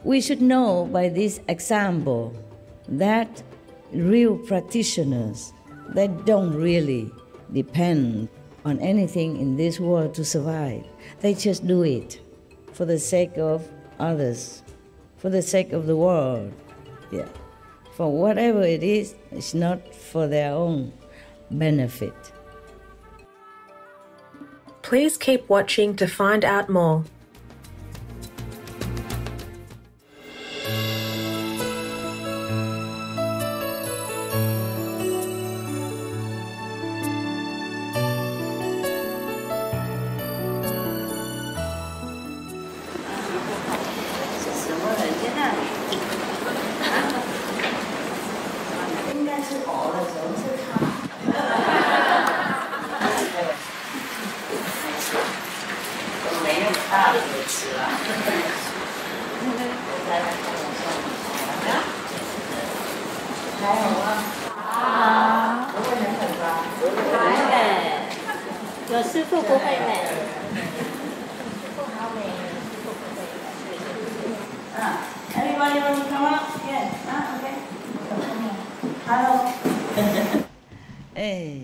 We should know by this example that real practitioners, they don't really depend on anything in this world to survive. They just do it for the sake of others, for the sake of the world. Yeah. For whatever it is, it's not for their own benefit. Please keep watching to find out more. Everybody want to come up? Yes. Okay. Hello. Hey.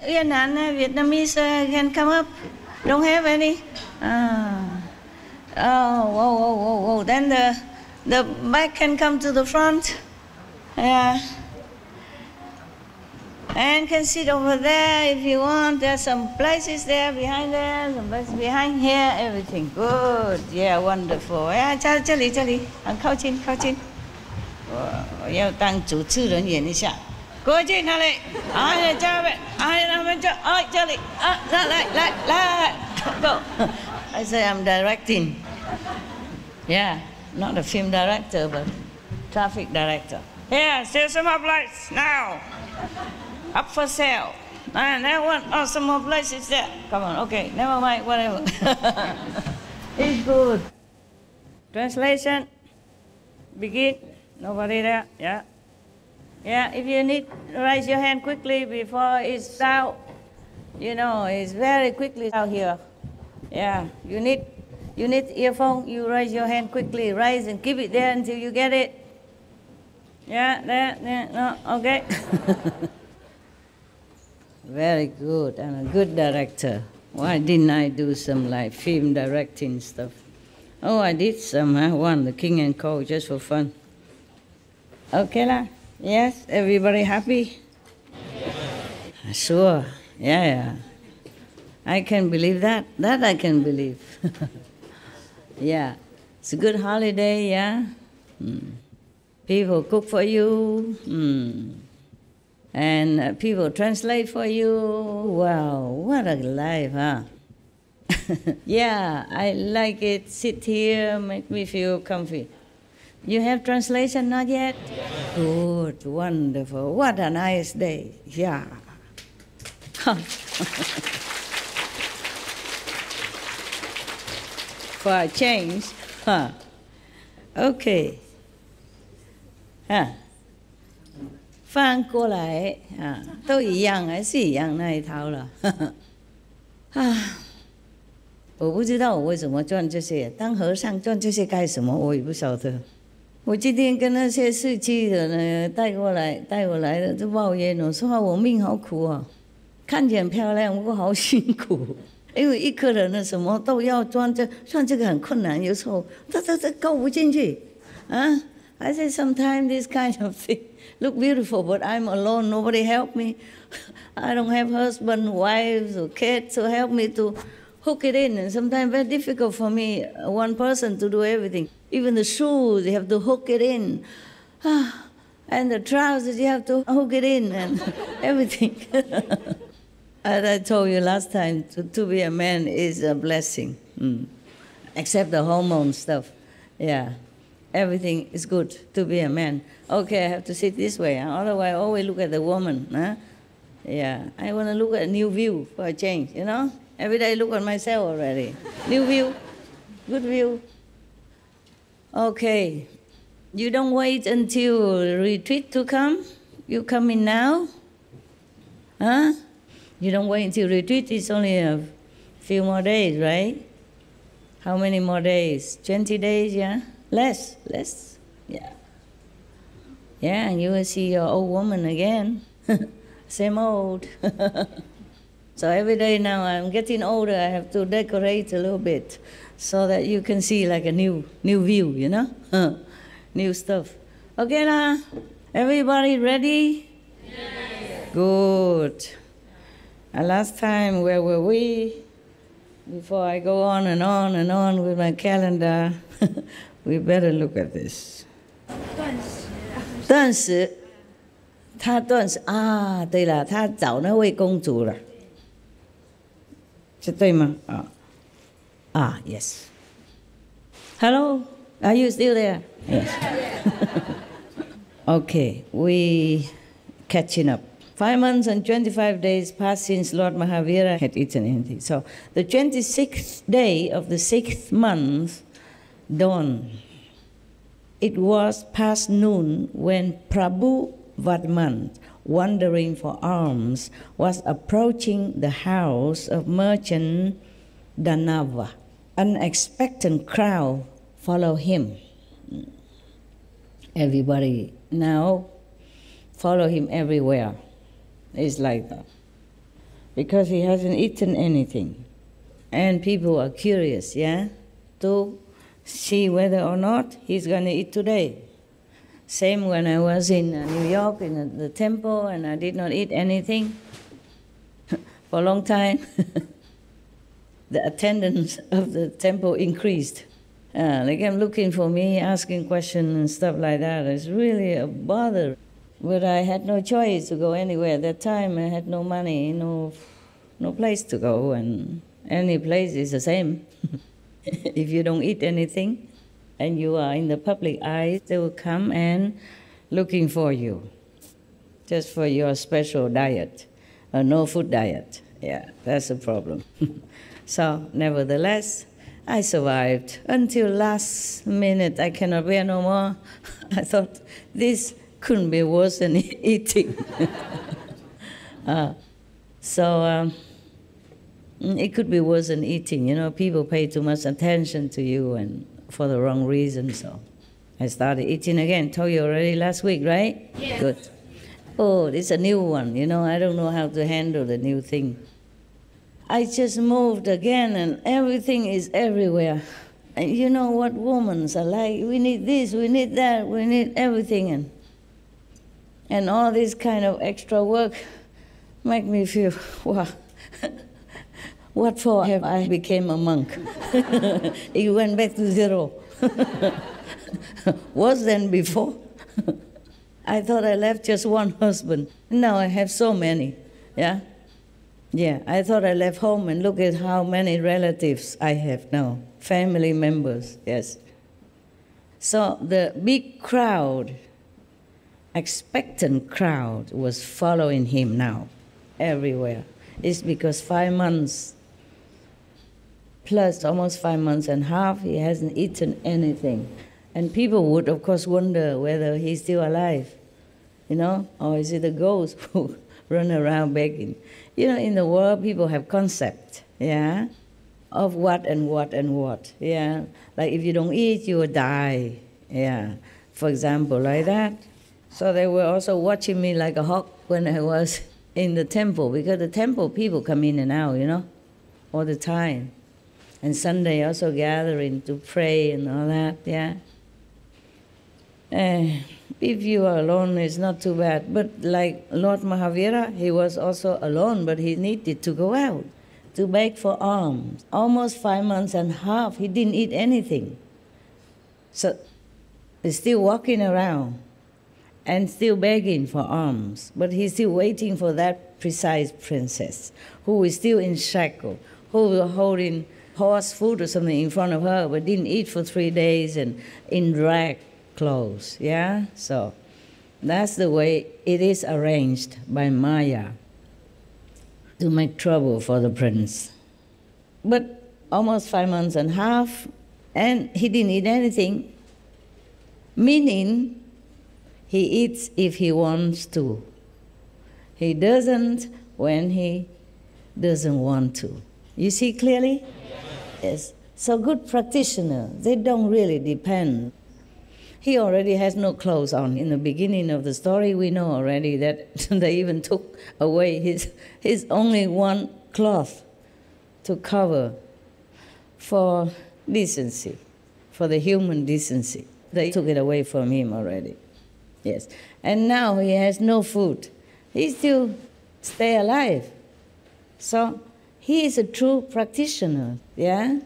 Vietnamese can come up. Don't have any. Oh, whoa. Then the back can come to the front. Yeah. And can sit over there if you want. There's some places there, behind there, some places behind here. Everything good. Yeah, wonderful. Yeah, 这里，靠近。我要当主持人演一下。过去那里，这边，他们这里，来 ，go. I say I'm directing. Yeah, not a film director, but traffic director. Here, still some more lights now. Up for sale. And that one, some more places there. Come on, okay, never mind, whatever. It's good. Translation. Begin. Nobody there? Yeah. Yeah, if you need, raise your hand quickly before it's out. You know, it's very quickly out here. Yeah, you need earphone, you raise your hand quickly. Raise and keep it there until you get it. Yeah, there, no, okay. Very good, and a good director. Why didn't I do some like film directing stuff? Oh, I did some, one, The King and Co, just for fun. Okay lah, yes, everybody happy? Sure, yeah. I can believe that, I can believe. Yeah, it's a good holiday, yeah? People cook for you, and people translate for you. Wow, what a life, huh? Yeah, I like it. Sit here, make me feel comfy. You have translation not yet? Good, wonderful. What a nice day. Yeah. For a change, huh? Okay. 翻过来都一样，还是一样那一套了。我不知道我为什么赚这些，当和尚赚这些干什么？我也不晓得。我今天跟那些市区的呢带过来的就抱怨我说我命好苦啊，看起来很漂亮，不过好辛苦。因为一个人呢什么都要赚这个很困难，有时候他够不进去啊。I say sometimes this kind of thing look beautiful, but I'm alone. Nobody help me. I don't have husband, wives, or kids to help me to hook it in. And sometimes very difficult for me, one person to do everything. Even the shoes, you have to hook it in. And the trousers, you have to hook it in and everything. As I told you last time, to be a man is a blessing. Except the hormone stuff. Yeah. Everything is good to be a man. Okay, I have to sit this way. Otherwise, I always look at the woman. Yeah, I want to look at a new view for a change, you know? Every day I look at myself already. New view, good view. Okay, you don't wait until retreat to come? You come in now? You don't wait until retreat, it's only a few more days, right? How many more days? 20 days, yeah? Less, yeah. Yeah, and you will see your old woman again. Same old. So every day now I'm getting older, I have to decorate a little bit so that you can see like a new view, you know? New stuff. Okay now, everybody ready? Yes. Good. And last time, where were we? Before I go on and on and on with my calendar, we better look at this. 断食，他断食啊，对了，他找那位公主了，这对吗？Yes. Hello, are you still there? Yes. Okay, we catching up. 5 months and 25 days passed since Lord Mahavira had eaten anything. So the 26th day of the 6th month dawned. It was past noon when Prabhu Vadman, wandering for alms, was approaching the house of merchant Danava. An expectant crowd followed him. Everybody now follow him everywhere. It's like that. Because he hasn't eaten anything. And people are curious, yeah, to see whether or not he's going to eat today. Same when I was in New York in the temple and I did not eat anything for a long time. The attendance of the temple increased. They came looking for me, asking questions and stuff like that. It's really a bother. But I had no choice to go anywhere. At that time, I had no money, no place to go, and any place is the same. If you don't eat anything, and you are in the public eye, they will come and looking for you, just for your special diet, a no-food diet. Yeah, that's the problem. So, nevertheless, I survived until last minute. I cannot bear no more. I thought this couldn't be worse than eating. It could be worse than eating. You know, people pay too much attention to you and for the wrong reason. So I started eating again. Told you already last week, right? Yes. Good. Oh, this is a new one. You know, I don't know how to handle the new thing. I just moved again and everything is everywhere. And you know what women are like. We need this, we need that, we need everything. And all this kind of extra work make me feel, wow, what for have I became a monk? It went back to zero. Worse than before. I thought I left just one husband. Now I have so many, yeah? Yeah, I thought I left home and look at how many relatives I have now. Family members, yes. So the big crowd, expectant crowd was following him now, everywhere. It's because 5 months, plus almost 5 months and a half, he hasn't eaten anything. And people would, of course, wonder whether he's still alive, you know, or is it a ghost who run around begging. You know, in the world, people have concept, yeah, of what and what and what, yeah. Like if you don't eat, you will die, yeah. For example, like that. So they were also watching me like a hawk when I was in the temple, because the temple people come in and out, you know, all the time. And Sunday also gathering to pray and all that, yeah. If you are alone, it's not too bad. But like Lord Mahavira, he was also alone, but he needed to go out to beg for alms. Almost 5 months and a half, he didn't eat anything. So he's still walking around and still begging for alms. But he's still waiting for that precise princess who is still in shackle, who was holding horse food or something in front of her, but didn't eat for 3 days and in drag clothes, yeah? So that's the way it is arranged by Maya to make trouble for the prince. But almost 5 months and a half, and he didn't eat anything, meaning he eats if he wants to. He doesn't when he doesn't want to. You see clearly? Yes. So good practitioners, they don't really depend He already has no clothes on. In the beginning of the story, we know already that they even took away his only one cloth to cover for decency, for the human decency. They took it away from him already. Yes. And now he has no food. He still stay alive. So he is a true practitioner, yeah?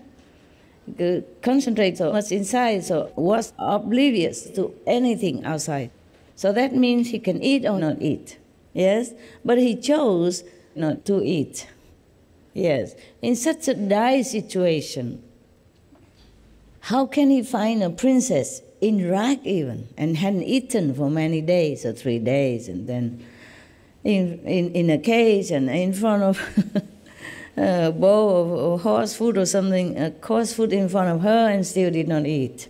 Concentrates on what's inside, so was oblivious to anything outside. So that means he can eat or not eat, yes? But he chose not to eat, yes. In such a dire situation, how can he find a princess in rag even, and hadn't eaten for many days or 3 days, and then in a cage and in front of a bowl of horse food or something, a coarse food in front of her, and still did not eat.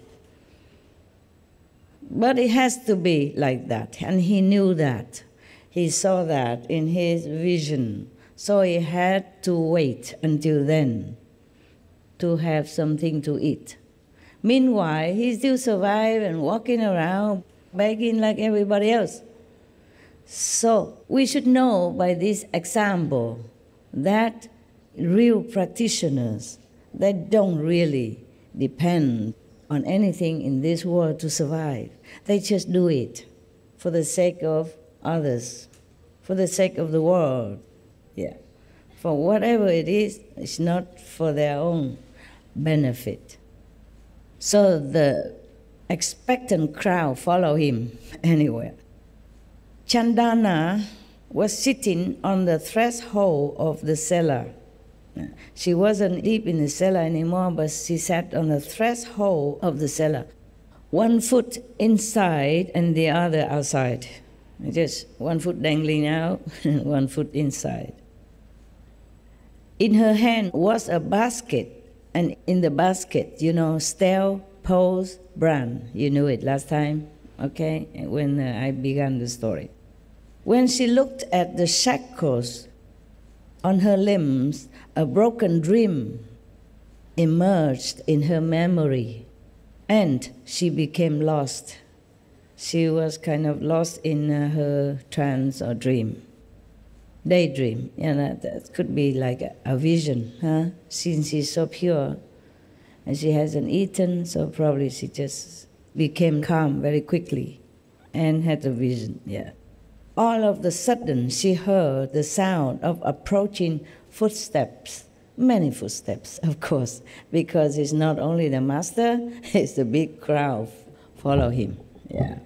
But it has to be like that, and he knew that. He saw that in his vision. So he had to wait until then to have something to eat. Meanwhile, he still survived and walking around, begging like everybody else. So we should know by this example that real practitioners, they don't really depend on anything in this world to survive. They just do it for the sake of others, for the sake of the world. Yeah. For whatever it is, it's not for their own benefit. So the expectant crowd follow him anywhere. Chandana was sitting on the threshold of the cellar. She wasn't deep in the cellar anymore, but she sat on the threshold of the cellar. 1 foot inside and the other outside. Just 1 foot dangling out and 1 foot inside. In her hand was a basket, and in the basket, stale, pose, brand. You knew it last time, okay, when I began the story. When she looked at the shackles on her limbs, a broken dream emerged in her memory, and she became lost. She was kind of lost in her trance or dream. Daydream, that could be like a vision, huh? Since she's so pure, and she hasn't eaten, so probably she just became calm very quickly and had a vision, yeah. All of a sudden, she heard the sound of approaching footsteps, many footsteps, of course, because it's not only the master, it's the big crowd follow him, yeah.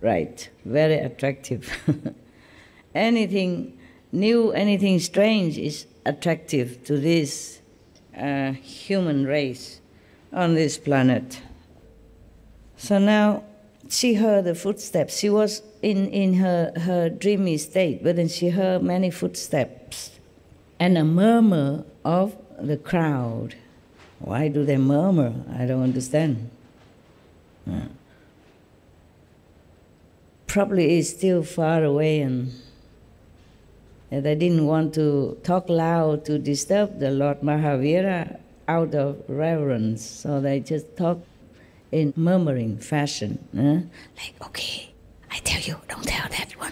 Right, very attractive. Anything new, anything strange is attractive to this human race on this planet. So now she heard the footsteps. She was in her dreamy state, but then she heard many footsteps and a murmur of the crowd. Why do they murmur? I don't understand. Probably it's still far away, and they didn't want to talk loud to disturb the Lord Mahavira out of reverence, so they just talk in murmuring fashion. Like, okay, I tell you, don't tell that one.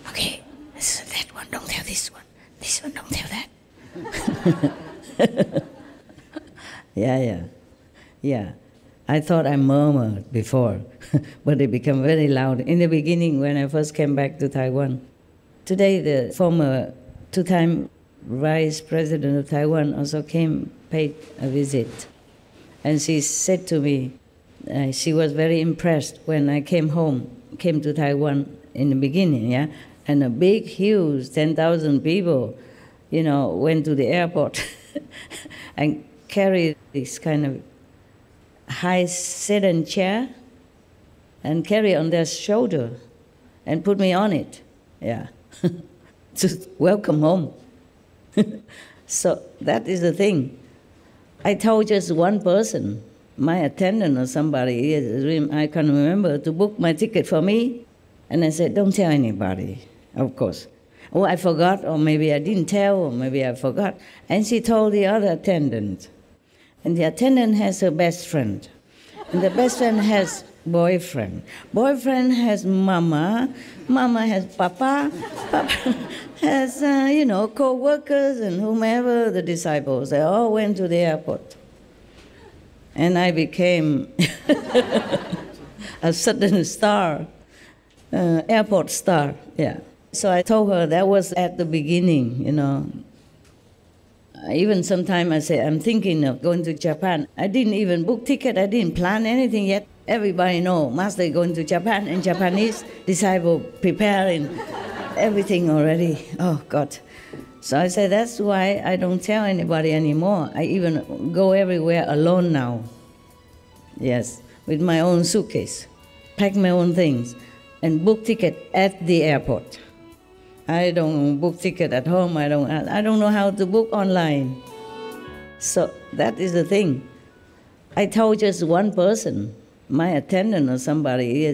Okay, this is that one, don't tell this one. This one, don't tell that. Yeah. I thought I murmured before, but it became very loud in the beginning when I first came back to Taiwan. Today, the former 2-time Vice President of Taiwan also paid a visit. And she said to me, she was very impressed when I came to Taiwan in the beginning, yeah? And a big, huge, 10,000 people, went to the airport and carried this kind of high sedan chair and carry on their shoulder and put me on it, yeah. To welcome home. So that is the thing. I told just one person, my attendant or somebody, I can't remember, to book my ticket for me. And I said, don't tell anybody, of course. Oh, I forgot, or maybe I didn't tell, or maybe I forgot. And she told the other attendant. And the attendant has her best friend. And the best friend has boyfriend. Boyfriend has mama. Mama has papa. Papa has, co-workers and whomever, the disciples. They all went to the airport. And I became a sudden star, airport star, yeah. So I told her that was at the beginning, Even sometime I say, I'm thinking of going to Japan. I didn't even book ticket. I didn't plan anything yet. Everybody know Master going to Japan, and Japanese disciple preparing everything already. Oh, God. So I said, that's why I don't tell anybody anymore. I even go everywhere alone now. Yes, with my own suitcase. Pack my own things and book ticket at the airport. I don't book ticket at home. I don't know how to book online. So that is the thing. I told just one person, my attendant or somebody,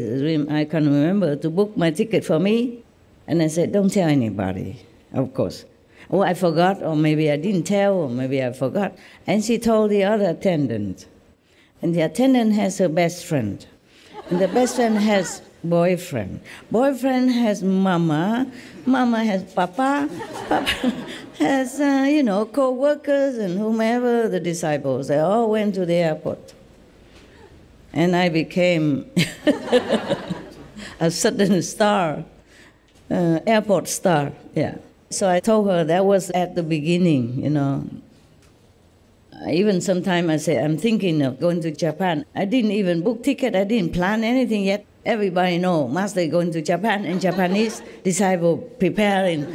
I can remember, to book my ticket for me. And I said, don't tell anybody, of course. Oh, I forgot, or maybe I didn't tell, or maybe I forgot. And she told the other attendant. And the attendant has her best friend. And the best friend has boyfriend. Boyfriend has mama. Mama has papa. Papa has, co-workers and whomever, the disciples. They all went to the airport. And I became a sudden star, airport star, yeah. So I told her that was at the beginning, Even sometime I say, I'm thinking of going to Japan. I didn't even book ticket. I didn't plan anything yet. Everybody know Master going to Japan, and Japanese disciple preparing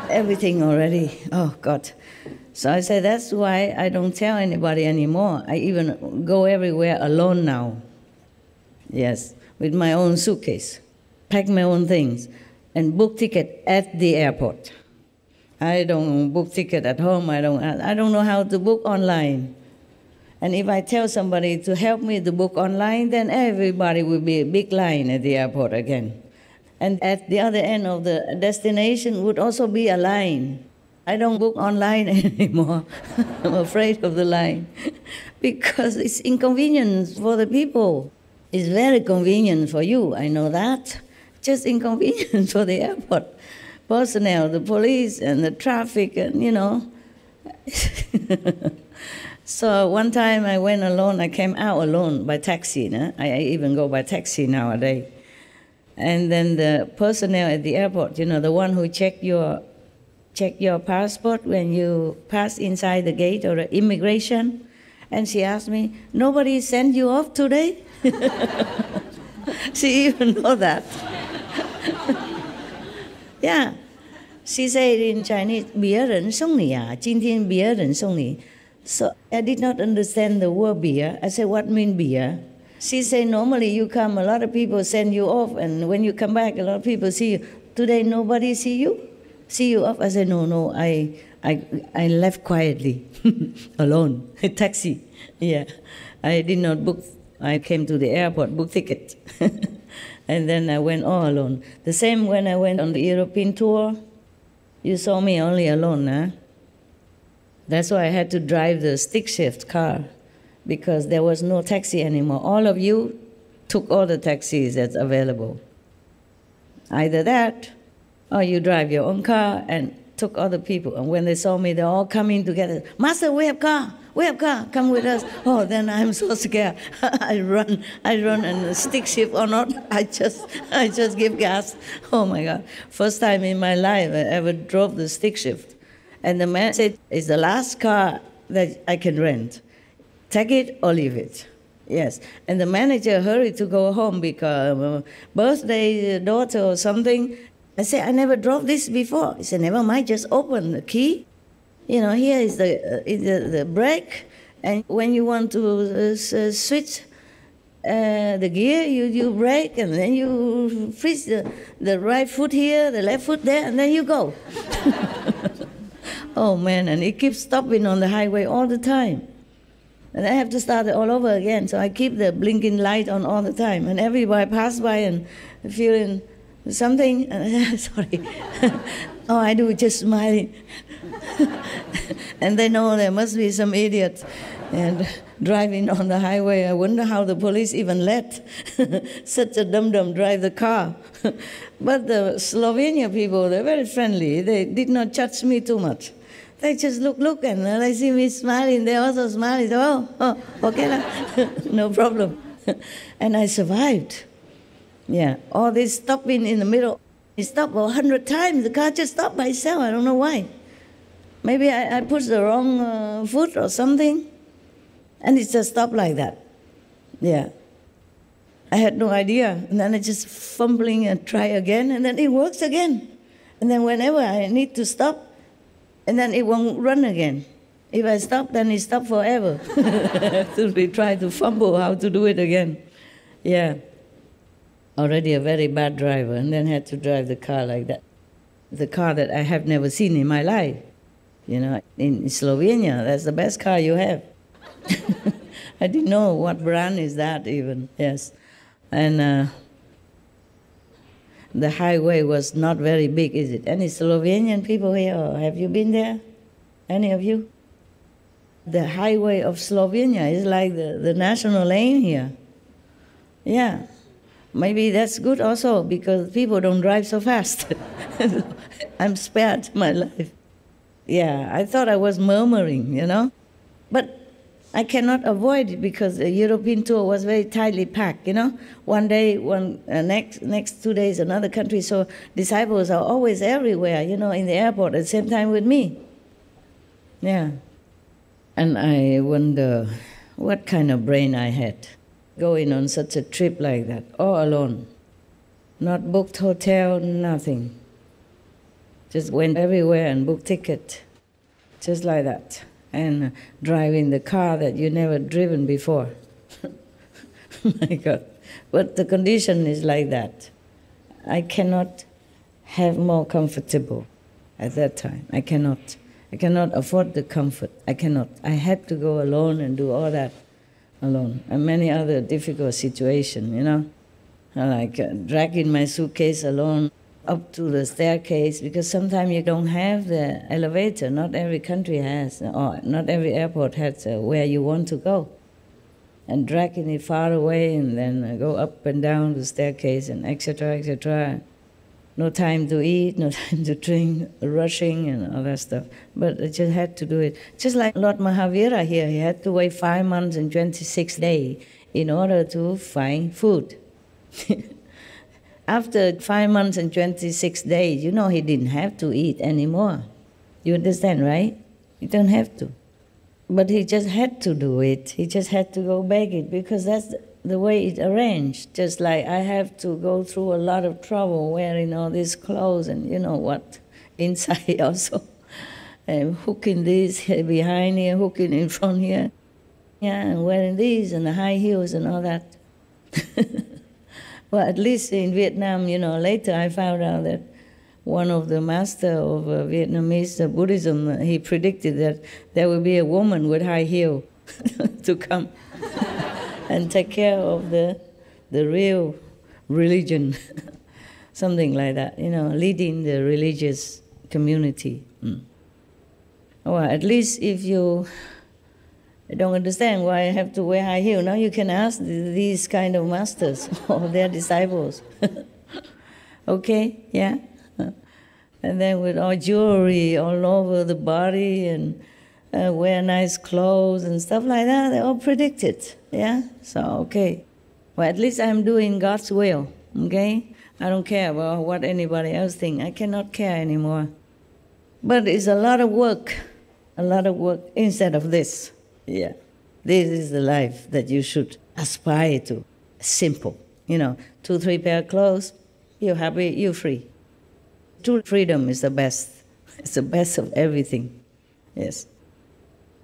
everything already. Oh, God. So I said, that's why I don't tell anybody anymore. I even go everywhere alone now. Yes, with my own suitcase. Pack my own things and book ticket at the airport. I don't book ticket at home. I don't know how to book online. And if I tell somebody to help me to book online, then everybody will be a big line at the airport again. And at the other end of the destination would also be a line. I don't book online anymore. I'm afraid of the line. Because it's inconvenience for the people. It's very convenient for you, I know that. Just inconvenient for the airport personnel, the police and the traffic, and So one time I went alone. I came out alone by taxi. I even go by taxi nowadays. And then the personnel at the airport, the one who check your passport when you pass inside the gate or the immigration, and she asked me, nobody sent you off today? She even know that. Yeah, she said in Chinese, 别人送你啊，今天别人送你. So I did not understand the word beer. I said, what mean beer? She said, normally you come, a lot of people send you off, and when you come back, a lot of people see you. Today nobody see you off. I said, no, I left quietly, alone, taxi. Yeah, I did not book. I came to the airport, booked ticket. And then I went all alone. The same when I went on the European tour. You saw me only alone, huh? That's why I had to drive the stick shift car, because there was no taxi anymore. All of you took all the taxis that's available. Either that, or you drive your own car and took other people. And when they saw me, they're all coming together. Master, we have car, come with us. Oh, then I'm so scared. I run, and stick shift or not, I just give gas. Oh my God. First time in my life I ever drove the stick shift. And the man said, it's the last car that I can rent. Take it or leave it. Yes. And the manager hurried to go home because birthday daughter or something. I said, I never drove this before. He said, never mind, just open the key. Here is the brake. And when you want to switch the gear, you brake, and then you push the right foot here, the left foot there, and then you go. Oh, man, and it keeps stopping on the highway all the time. And I have to start it all over again, so I keep the blinking light on all the time. And everybody pass by and feeling something, sorry. Oh, I do, just smiling. And they know there must be some idiot And driving on the highway, I wonder how the police even let such a dum-dum drive the car. But the Slovenia people, they're very friendly. They did not judge me too much. They just look, and they see me smiling. They also smile. Oh, okay, no problem. And I survived. Yeah, all this stopping in the middle. It stopped 100 times. The car just stopped by itself. I don't know why. Maybe I pushed the wrong foot or something. And it just stopped like that. Yeah. I had no idea. And then I just fumbling and try again. And then it works again. And then whenever I need to stop, and then it won't run again. If I stop, then it stops forever. I have to try to fumble how to do it again. Yeah. Already a very bad driver, and then had to drive the car like that. The car that I have never seen in my life. You know, in Slovenia, that's the best car you have. I didn't know what brand is that even, yes. And the highway was not very big, is it? Any Slovenian people here, or have you been there? Any of you? The highway of Slovenia is like the national lane here. Yeah. Maybe that's good also, because people don't drive so fast. I'm spared my life. Yeah, I thought I was murmuring, you know. But I cannot avoid it because the European tour was very tightly packed, you know. One day, next 2 days, another country. So disciples are always everywhere, you know, in the airport at the same time with me. Yeah. And I wonder what kind of brain I had going on such a trip like that, all alone. Not booked hotel, nothing. Just went everywhere and booked ticket, just like that. And driving the car that you never driven before. My God. But the condition is like that. I cannot have more comfortable at that time. I cannot afford the comfort. I cannot. I had to go alone and do all that alone. And many other difficult situations, you know. Like dragging my suitcase alone up to the staircase, because sometimes you don't have the elevator. Not every country has, or not every airport has where you want to go. And dragging it far away and then go up and down the staircase and etc., etc. No time to eat, no time to drink, rushing and all that stuff. But I just had to do it. Just like Lord Mahavira here, he had to wait 5 months and 26 days in order to find food. After 5 months and 26 days, you know, he didn't have to eat anymore. You understand, right? You don't have to. But he just had to do it. He just had to go beg it, because that's the way it arranged. Just like I have to go through a lot of trouble wearing all these clothes and you know what, inside also. And hooking this behind here, hooking in front here. Yeah, and wearing these and the high heels and all that. Well, at least in Vietnam, you know, later I found out that one of the master of Vietnamese Buddhism, he predicted that there will be a woman with high heel to come and take care of the real religion, something like that, you know, leading the religious community. Well, at least if you don't understand why I have to wear high heel, now you can ask these kind of masters or their disciples. Okay, yeah? And then with all jewelry all over the body and wear nice clothes and stuff like that, they all predict it, yeah? So, okay. Well, at least I'm doing God's will, okay? I don't care about what anybody else thinks. I cannot care anymore. But it's a lot of work instead of this. Yeah, this is the life that you should aspire to. Simple, you know, 2-3 pair of clothes, you're happy, you're free. True freedom is the best. It's the best of everything, yes.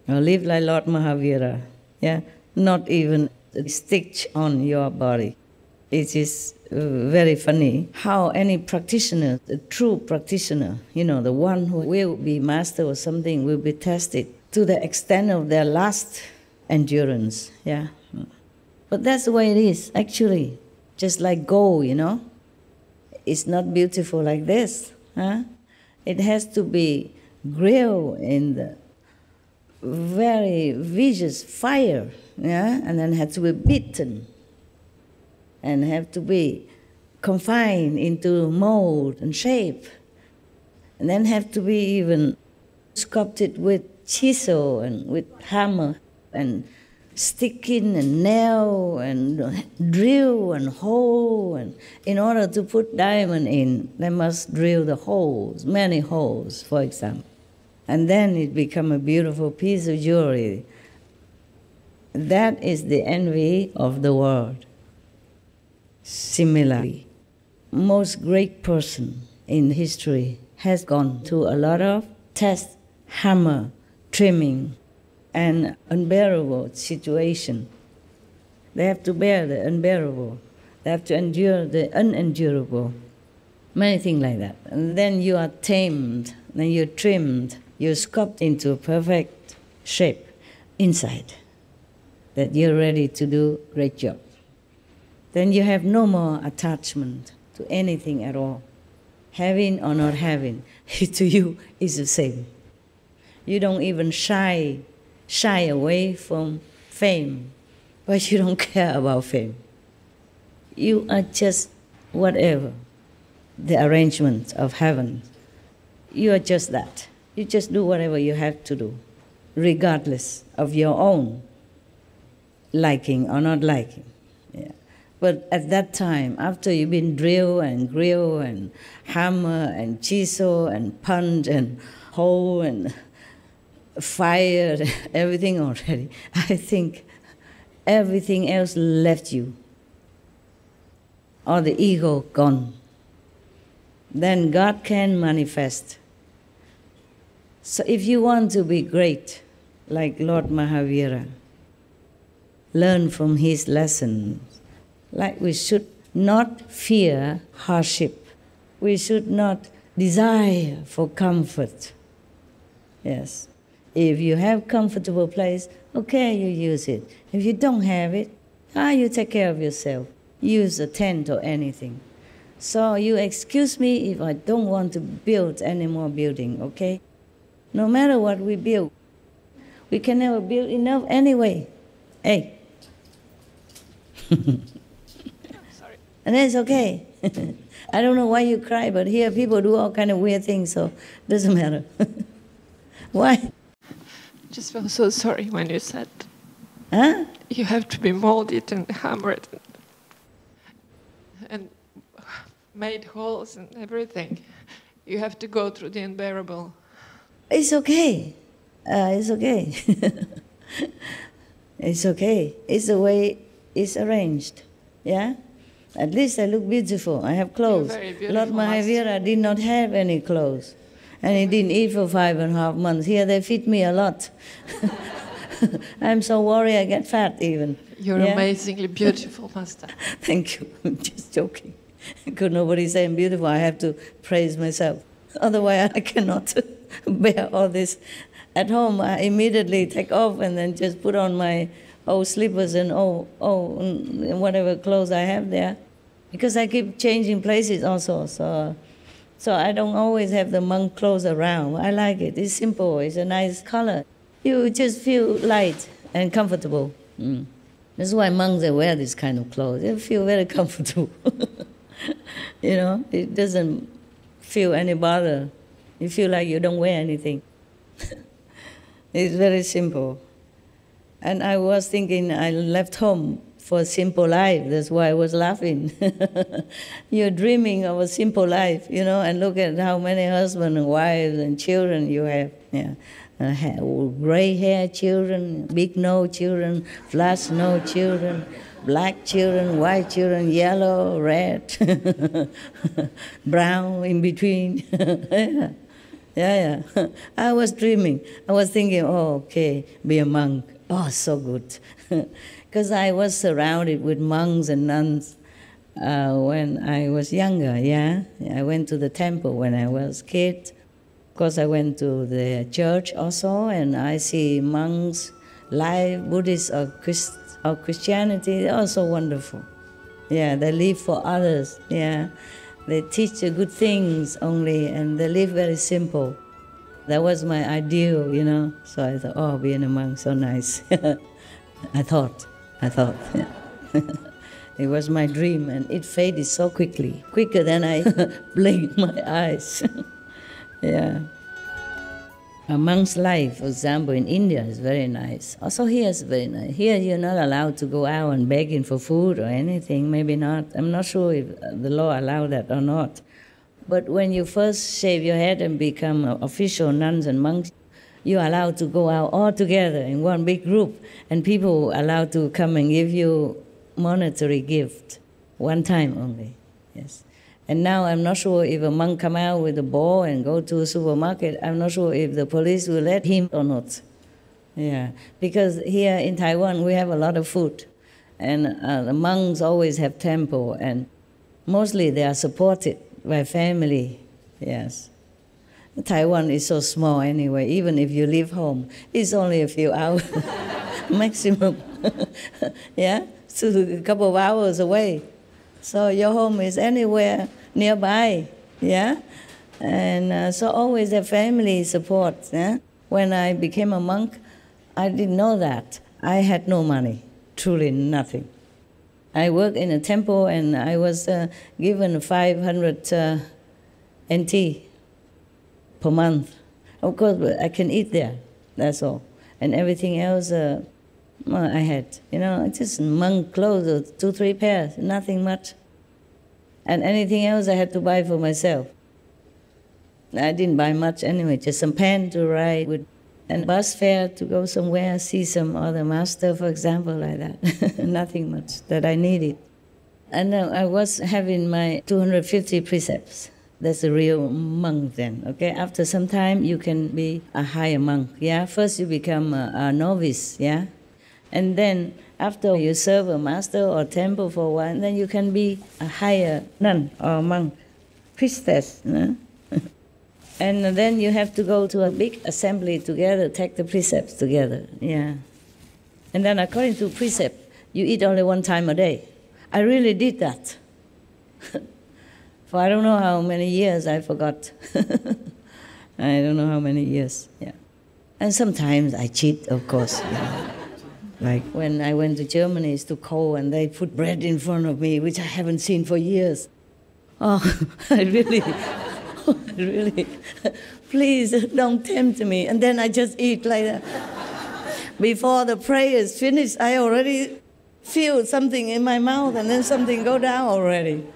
Now live like Lord Mahavira, yeah, not even a stitch on your body. It is very funny how any practitioner, a true practitioner, you know, the one who will be master or something, will be tested to the extent of their last endurance, yeah. But that's the way it is, actually. Just like gold, you know. It's not beautiful like this, huh? It has to be grilled in the very vicious fire, yeah, and then had to be beaten and have to be confined into mold and shape, and then have to be even sculpted with chisel and with hammer and stick in and nail and drill and hole, and in order to put diamond in, they must drill the holes, many holes, for example. And then it become a beautiful piece of jewelry. That is the envy of the world. Similarly, most great person in history has gone through a lot of tests, hammer, trimming, and unbearable situation. They have to bear the unbearable. They have to endure the unendurable. Many things like that. And then you are tamed, then you're trimmed, you're sculpted into a perfect shape inside, that you're ready to do a great job. Then you have no more attachment to anything at all. Having or not having, to you is the same. You don't even shy away from fame, but you don't care about fame. You are just whatever, the arrangement of heaven. You are just that. You just do whatever you have to do, regardless of your own liking or not liking. Yeah. But at that time, after you've been drilled and grilled and hammer and chisel and punch and hole and fire, everything already, I think everything else left you. Or the ego gone. Then God can manifest. So if you want to be great, like Lord Mahavira, learn from his lessons. Like we should not fear hardship. We should not desire for comfort. Yes. If you have comfortable place, okay, you use it. If you don't have it, you take care of yourself. Use a tent or anything. So you excuse me if I don't want to build any more building, okay? No matter what we build, we can never build enough anyway. Hey. Sorry. And it's okay. I don't know why you cry, but here people do all kind of weird things, so it doesn't matter. Why? Just felt so sorry when you said you have to be molded and hammered and made holes and everything. You have to go through the unbearable. It's okay. It's okay. It's okay. It's the way it's arranged. Yeah? At least I look beautiful. I have clothes. You're very beautiful, Lord Mahavira did not have any clothes. And he didn't eat for 5.5 months. Here they feed me a lot. I'm so worried I get fat even. You're amazingly beautiful, Master. Thank you. I'm just joking. Because nobody say I'm beautiful, I have to praise myself. Otherwise I cannot bear all this. At home I immediately take off and then just put on my old slippers and whatever clothes I have there. Because I keep changing places also. So I don't always have the monk clothes around. I like it. It's simple. It's a nice color. You just feel light and comfortable. That's why monks they wear this kind of clothes. They feel very comfortable. You know, it doesn't feel any bother. You feel like you don't wear anything. It's very simple. And I was thinking I left home for a simple life. That's why I was laughing. You're dreaming of a simple life, you know, and look at how many husbands and wives and children you have. Yeah. Gray hair children, big nose children, flat nose children, black children, white children, yellow, red, brown in between. Yeah. I was dreaming. I was thinking, okay, be a monk. Oh, so good. Because I was surrounded with monks and nuns when I was younger, yeah. I went to the temple when I was a kid. Of course, I went to the church also, and I see monks, life, Buddhists or Christianity, they're also wonderful. Yeah, they live for others, yeah. They teach the good things only, and they live very simple. That was my ideal, you know. So I thought, oh, being a monk, so nice. I thought. It was my dream, and it faded so quickly, quicker than I blinked my eyes. Yeah. A monk's life, for example, in India is very nice. Also here is very nice. Here you're not allowed to go out and begging for food or anything, maybe not. I'm not sure if the law allows that or not. But when you first shave your head and become official nuns and monks, you're allowed to go out all together in one big group, and people are allowed to come and give you monetary gift, one time only, yes. And now I'm not sure if a monk come out with a ball and go to a supermarket, I'm not sure if the police will let him or not. Yeah, because here in Taiwan we have a lot of food, and the monks always have temple, and mostly they are supported by family, yes. Taiwan is so small anyway, even if you leave home, it's only a few hours maximum, yeah, so a couple of hours away. So your home is anywhere nearby, yeah? And so always have family support, yeah? When I became a monk, I didn't know that. I had no money, truly nothing. I worked in a temple and I was given 500 NT per month. Of course, I can eat there, that's all. And everything else, I had, you know, just monk clothes, 2-3 pairs, nothing much. And anything else I had to buy for myself. I didn't buy much anyway, just some pen to write with, and bus fare to go somewhere, see some other master, for example, like that. Nothing much that I needed. And I was having my 250 precepts. That's a real monk then, okay? After some time, you can be a higher monk, yeah? First you become a novice, yeah? And then after you serve a master or temple for a while, then you can be a higher nun or monk, priestess. You know? And then you have to go to a big assembly together, take the precepts together, yeah. And then according to precept, you eat only one time a day. I really did that. For I don't know how many years, I forgot. I don't know how many years, yeah. And sometimes I cheat, of course, yeah. Like when I went to Germany, it's too cold, and they put bread in front of me, which I haven't seen for years. Oh, I really, please don't tempt me. And then I just eat like that. Before the prayer is finished, I already feel something in my mouth, and then something go down already.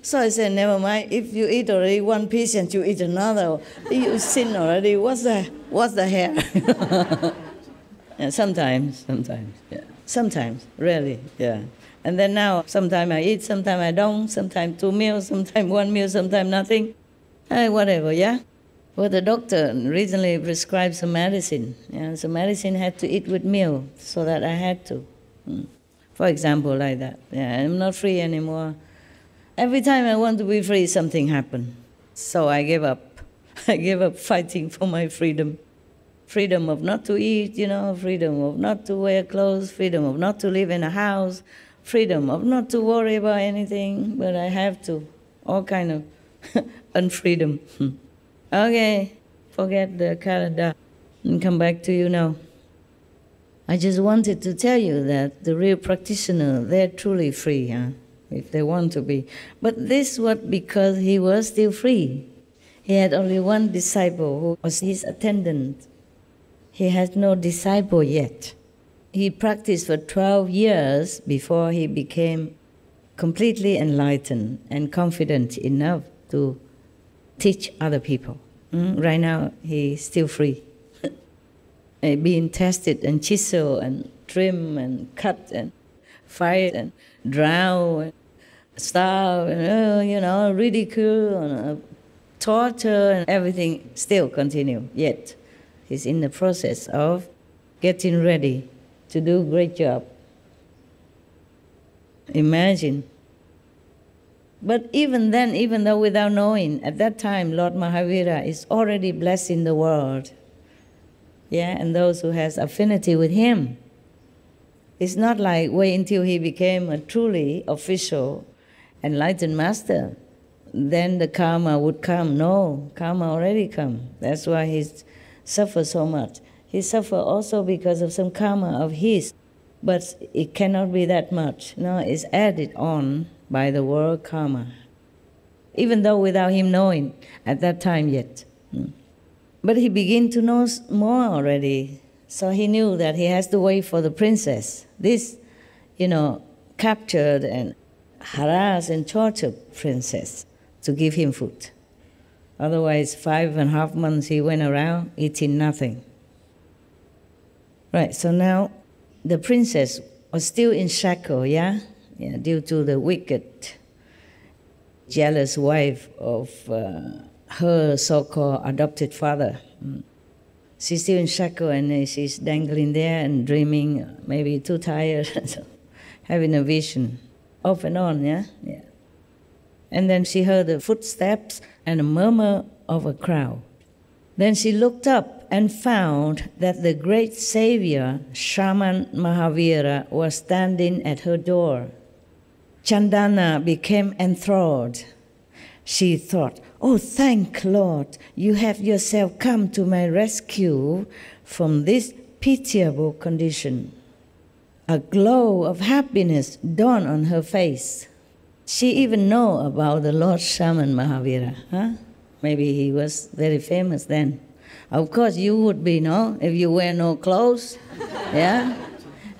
So I said, never mind, if you eat already one piece and you eat another, you sin already, what's the hair? Yeah, sometimes, yeah. Sometimes, really, yeah. And then now, sometimes I eat, sometimes I don't, sometimes 2 meals, sometimes 1 meal, sometimes nothing. Whatever, yeah? Well, the doctor recently prescribed some medicine. Yeah, so medicine had to eat with meal, so that I had to. For example, like that. Yeah, I'm not free anymore. Every time I want to be free, something happened. So I gave up. I gave up fighting for my freedom. Freedom of not to eat, you know, freedom of not to wear clothes, freedom of not to live in a house, freedom of not to worry about anything, but I have to. All kind of unfreedom. Okay, forget the calendar and come back to you now. I just wanted to tell you that the real practitioner, they're truly free, huh? If they want to be. But this was because he was still free. He had only one disciple who was his attendant. He had no disciple yet. He practiced for 12 years before he became completely enlightened and confident enough to teach other people. Right now, he's still free. Being tested and chiseled and trimmed and cut and fired and drowned and starved and, you know, ridicule and torture and everything still continue yet. He's in the process of getting ready to do a great job. Imagine. But even then, even though without knowing, at that time, Lord Mahavira is already blessing the world. Yeah, and those who has affinity with him. It's not like wait until he became a truly official enlightened master. then the karma would come. No, karma already come. That's why he suffers so much. He suffers also because of some karma of his, but it cannot be that much. No, it's added on by the world karma, even though without him knowing at that time yet. But he began to know more already, so he knew that he has to wait for the princess. This, captured and harassed and tortured princess to give him food. Otherwise, 5.5 months he went around eating nothing. Right, so now the princess was still in shackle, due to the wicked, jealous wife of her so-called adopted father. She's still in shackle and she's dangling there and dreaming, maybe too tired, so having a vision, off and on, yeah. And then she heard the footsteps and a murmur of a crowd. Then she looked up and found that the great savior, Shaman Mahavira, was standing at her door. Chandana became enthralled. She thought, "Oh, thank Lord, you have yourself come to my rescue from this pitiable condition." A glow of happiness dawned on her face. She even knew about the Lord Shaman Mahavira. Maybe he was very famous then. Of course, you would be, no? If you wear no clothes, yeah?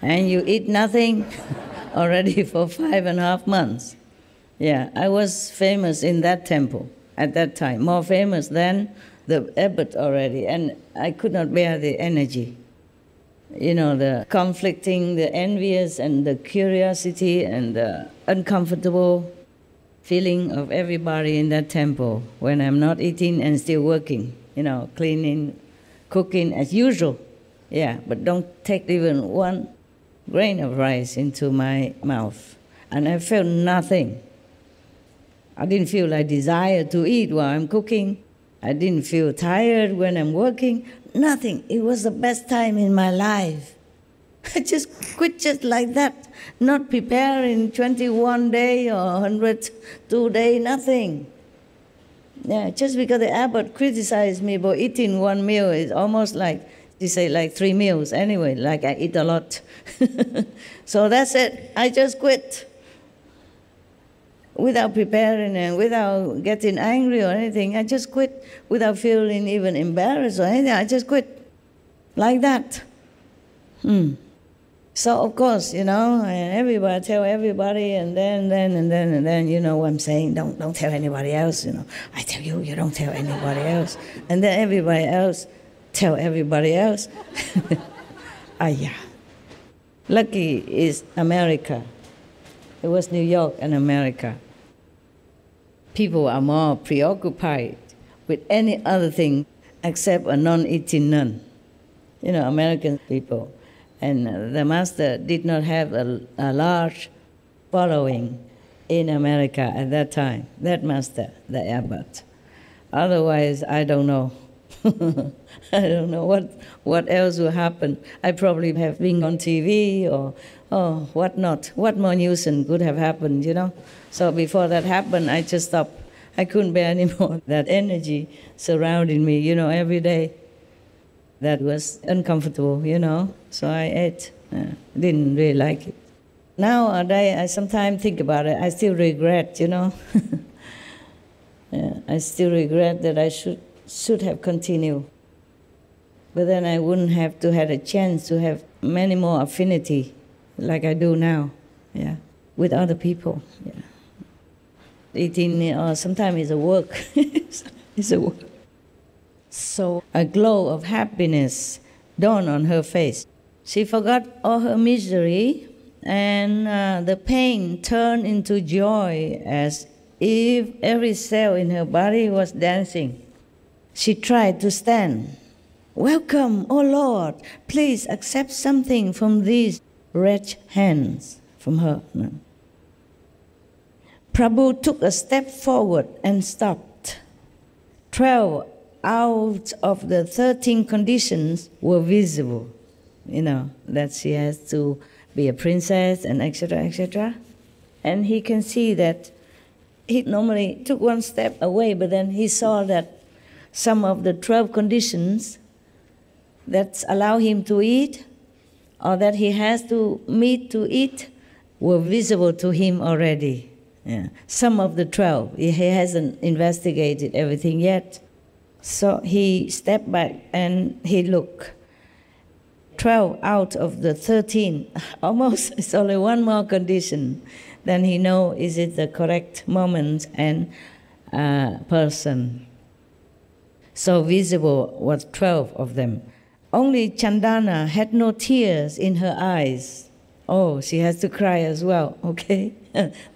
And you eat nothing already for 5.5 months. Yeah, I was famous in that temple at that time, more famous than the abbot already, and I could not bear the energy. The conflicting, the envious, and the curiosity, and the uncomfortable feeling of everybody in that temple when I'm not eating and still working, cleaning, cooking as usual. Yeah, but don't take even one grain of rice into my mouth. And I felt nothing. I didn't feel like desire to eat while I'm cooking. I didn't feel tired when I'm working. Nothing. It was the best time in my life. I just quit just like that. Not preparing 21 days or 102 days, nothing. Yeah, just because the abbot criticized me for eating one meal, it's almost like, they say like 3 meals anyway, like I eat a lot. So that's it. I just quit. Without preparing and without getting angry or anything, I just quit without feeling even embarrassed or anything. I just quit like that. So of course, and everybody tell everybody, and then, you know what I'm saying? Don't tell anybody else. I tell you, you don't tell anybody else, and then everybody else tell everybody else. Yeah. Lucky is America. It was New York and America. People are more preoccupied with any other thing except a non-eating nun. American people. And the master did not have a large following in America at that time. That master, the abbot. Otherwise, I don't know. I don't know what else will happen. I probably have been on TV or what not. What more nuisance could have happened, So before that happened, I just stopped. I couldn't bear anymore that energy surrounding me, every day. That was uncomfortable, So I ate. Didn't really like it. Nowadays, I sometimes think about it. I still regret, Yeah, I still regret that I should have continued. But then I wouldn't have to have a chance to have many more affinity like I do now, with other people. Yeah. Eating sometimes is a work. It's a work. So a glow of happiness dawned on her face. She forgot all her misery, and the pain turned into joy as if every cell in her body was dancing. She tried to stand. "Welcome, O Lord. Please accept something from these wretched hands," from her. No. Prabhu took a step forward and stopped. 12 out of the 13 conditions were visible. That she has to be a princess and etc., etc. And he can see that He normally took one step away, but then he saw that some of the 12 conditions that allow him to eat or that he has to meet to eat were visible to him already. Yeah. Some of the 12. He hasn't investigated everything yet. So he stepped back and he looked. 12 out of the 13, almost, it's only one more condition. Then he knows is it the correct moment and person. So visible was 12 of them. Only Chandana had no tears in her eyes. Oh, she has to cry as well, okay?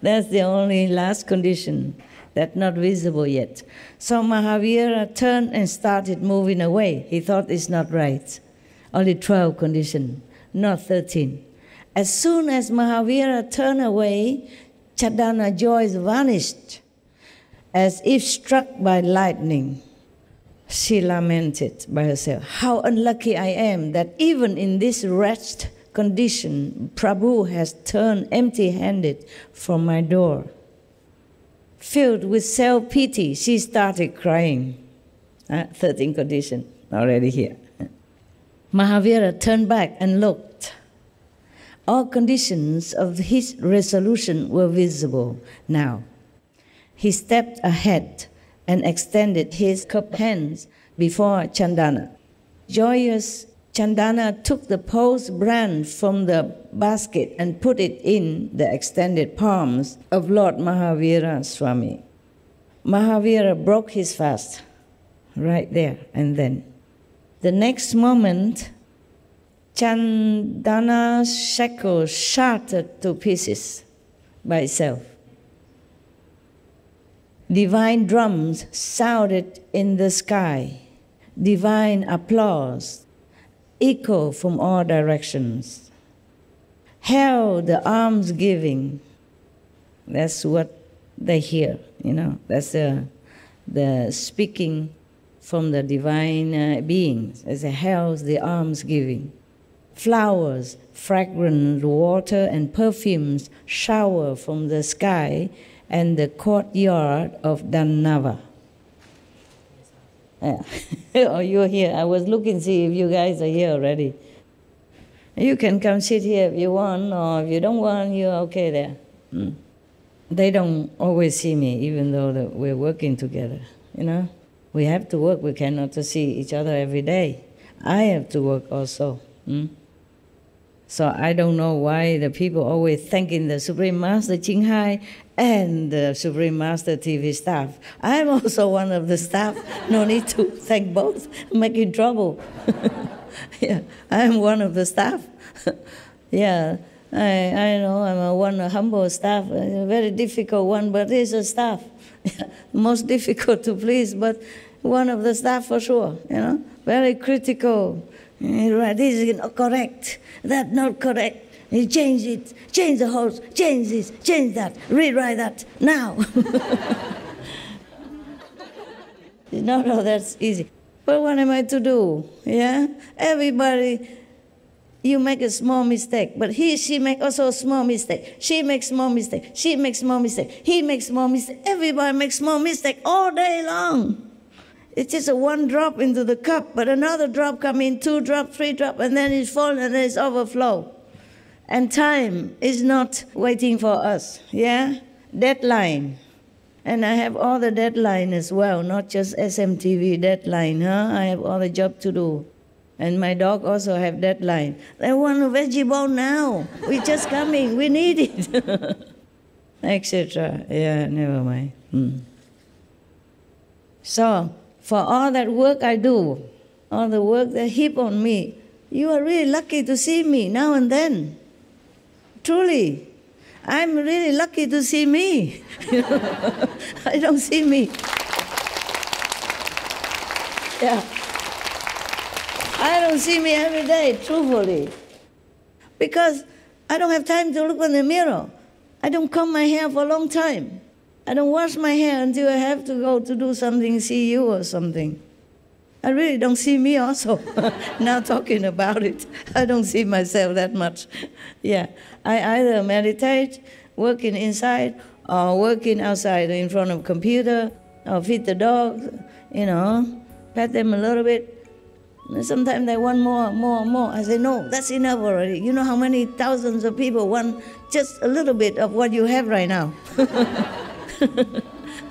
That's the only last condition that's not visible yet. So Mahavira turned and started moving away. He thought it's not right. Only 12 conditions, not 13. As soon as Mahavira turned away, Chandana joy vanished, as if struck by lightning. She lamented by herself, how unlucky I am that even in this wretched condition, Prabhu has turned empty-handed from my door. Filled with self-pity, she started crying. 13 condition already here. Mahavira turned back and looked. All conditions of his resolution were visible now. He stepped ahead and extended his cupped hands before Chandana. Joyous, Chandana took the posed brand from the basket and put it in the extended palms of Lord Mahavira Swami. Mahavira broke his fast right there and then. The next moment, Chandana's shackles shattered to pieces by itself. Divine drums sounded in the sky. Divine applause echoed from all directions. Held the alms giving. That's what they hear, you know. That's the speaking from the divine beings. As it held the alms giving. Flowers, fragrant water, and perfumes shower from the sky and the courtyard of Dhanava. Yeah. Oh, you're here. I was looking to see if you guys are here already. You can come sit here if you want, or if you don't want, you're okay there. They don't always see me, even though we're working together, you know. We have to work. We cannot see each other every day. I have to work also. So I don't know why the people always thanking the Supreme Master Ching Hai and the SupremeMasterTV staff. I'm also one of the staff. No need to thank both. Making trouble. Yeah, I'm one of the staff. Yeah, I know I'm a humble staff, a very difficult one, but it's a staff. Most difficult to please, but one of the staff for sure, you know, very critical. Right, this is not correct, that not correct. You change it, change the host, change this, change that, rewrite that, now. It's not all that's easy. But what am I to do? Yeah? Everybody, you make a small mistake, but she make also a small mistake. She makes small mistake, she makes small mistake, he makes small mistake. Everybody makes small mistake all day long. It's just a one drop into the cup, but another drop come in, 2 drops, 3 drops, and then it's full and then it's overflow. And time is not waiting for us, yeah? Deadline. And I have all the deadline as well, not just SMTV deadline, huh? I have all the job to do. And my dog also have deadline. They want a veggie bowl now. We're just coming, we need it. Etc. Yeah, never mind. So, for all that work I do, all the work they heap on me, you are really lucky to see me now and then. Truly. I'm really lucky to see me. I don't see me. Yeah. I don't see me every day, truthfully. Because I don't have time to look in the mirror. I don't comb my hair for a long time. I don't wash my hair until I have to go to do something, see you or something. I really don't see me also. Now talking about it, I don't see myself that much. Yeah, I either meditate, working inside, or working outside in front of a computer, or feed the dogs, pet them a little bit. Sometimes they want more. I say, no, that's enough already. You know how many thousands of people want just a little bit of what you have right now.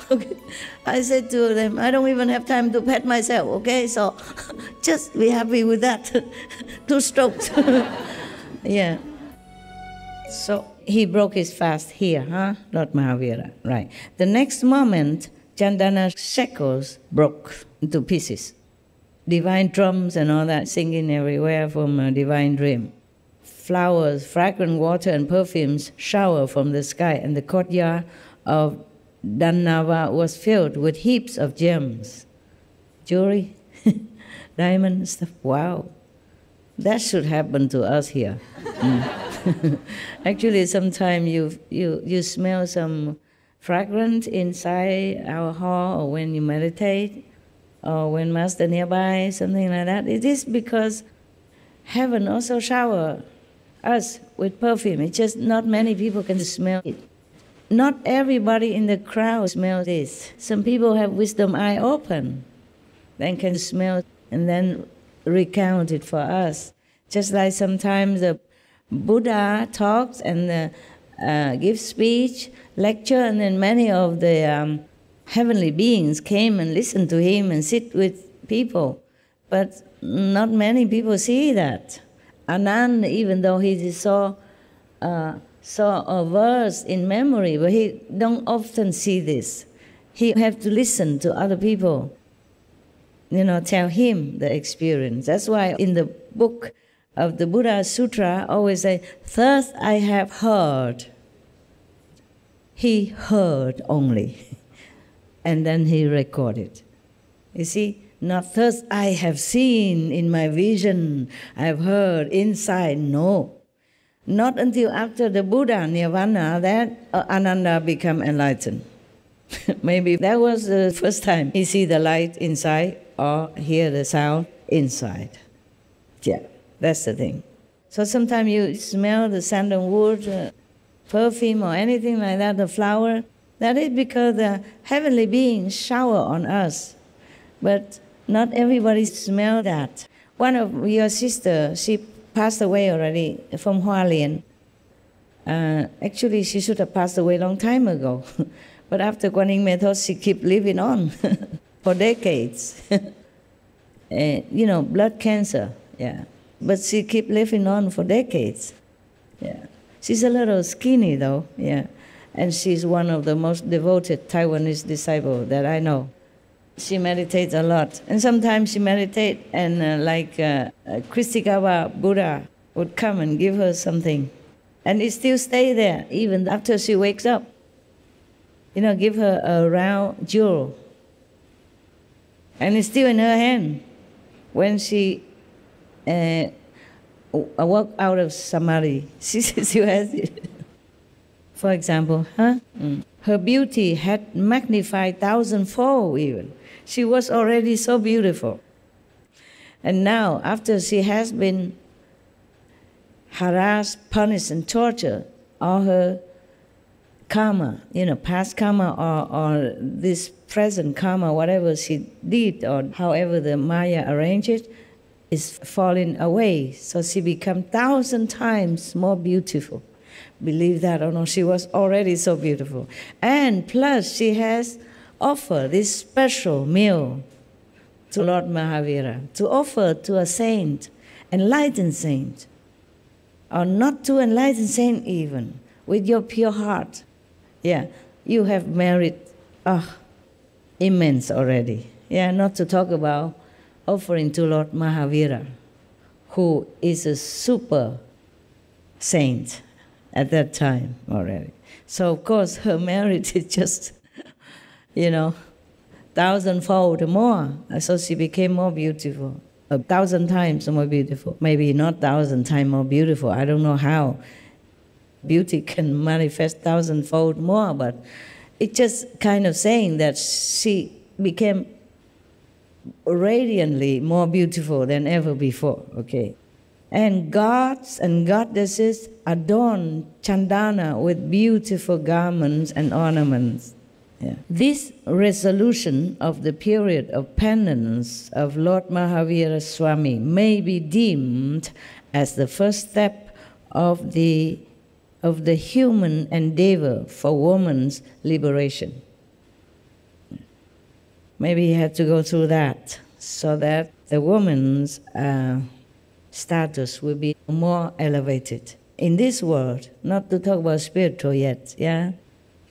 Okay. I said to them, I don't even have time to pet myself, okay? So just be happy with that. 2 strokes. Yeah. So he broke his fast here, Lord Mahavira, right. The next moment, Chandana's shackles broke into pieces. Divine drums and all that singing everywhere from a divine dream. Flowers, fragrant water and perfumes shower from the sky, and the courtyard of Dannava was filled with heaps of gems. Jewelry, diamonds, stuff. Wow. That should happen to us here. Actually, sometimes you smell some fragrance inside our hall, or when you meditate, or when Master nearby, something like that. It is because heaven also shower us with perfume. It's just not many people can smell it. Not everybody in the crowd smells this. Some people have wisdom eye open, then can smell and then recount it for us. Just like sometimes the Buddha talks and gives speech, lecture, and then many of the heavenly beings came and listened to him and sit with people. But not many people see that. Anand, even though he saw a verse in memory, but he don't often see this. He have to listen to other people, tell him the experience. That's why in the book of the Buddha Sutra, always say, "Thus I have heard." He heard only. And then he recorded. You see, not thus I have seen in my vision, I have heard inside. No. Not until after the Buddha Nirvana that Ananda become enlightened. Maybe that was the first time he see the light inside or hear the sound inside. Yeah, that's the thing. So sometimes you smell the sandalwood, perfume or anything like that, the flower. That is because the heavenly beings shower on us. But not everybody smells that. One of your sisters, she passed away already from Hualien. Actually, she should have passed away a long time ago. But after Guanyin method, she kept living on for decades. Blood cancer, yeah. But she kept living on for decades. Yeah. She's a little skinny though, yeah. And she's one of the most devoted Taiwanese disciples that I know. She meditates a lot. And sometimes she meditates and Christikawa Buddha would come and give her something. And it still stays there even after she wakes up. Give her a round jewel. And it's still in her hand when she walk out of samadhi. She still has it. For example, her beauty had magnified 1,000-fold even. She was already so beautiful. And now, after she has been harassed, punished, and tortured, all her karma, past karma or this present karma, whatever she did or however the Maya arranged it, is falling away. So she become 1,000 times more beautiful. Believe that or not, she was already so beautiful. And plus, she has offered this special meal to Lord Mahavira, to offer to a saint, enlightened saint, or not to enlightened saint even, with your pure heart. Yeah, you have merit immense already. Yeah, not to talk about offering to Lord Mahavira, who is a super saint at that time already. So of course her merit is just, 1,000-fold more. So she became more beautiful, 1,000 times more beautiful. Maybe not 1,000 times more beautiful. I don't know how beauty can manifest 1,000-fold more, but it's just kind of saying that she became radiantly more beautiful than ever before, okay? And gods and goddesses adorn Chandana with beautiful garments and ornaments. Yeah. This resolution of the period of penance of Lord Mahavira Swami may be deemed as the first step of the human endeavor for woman's liberation. Maybe you have to go through that so that the woman's status will be more elevated in this world, not to talk about spiritual yet, yeah?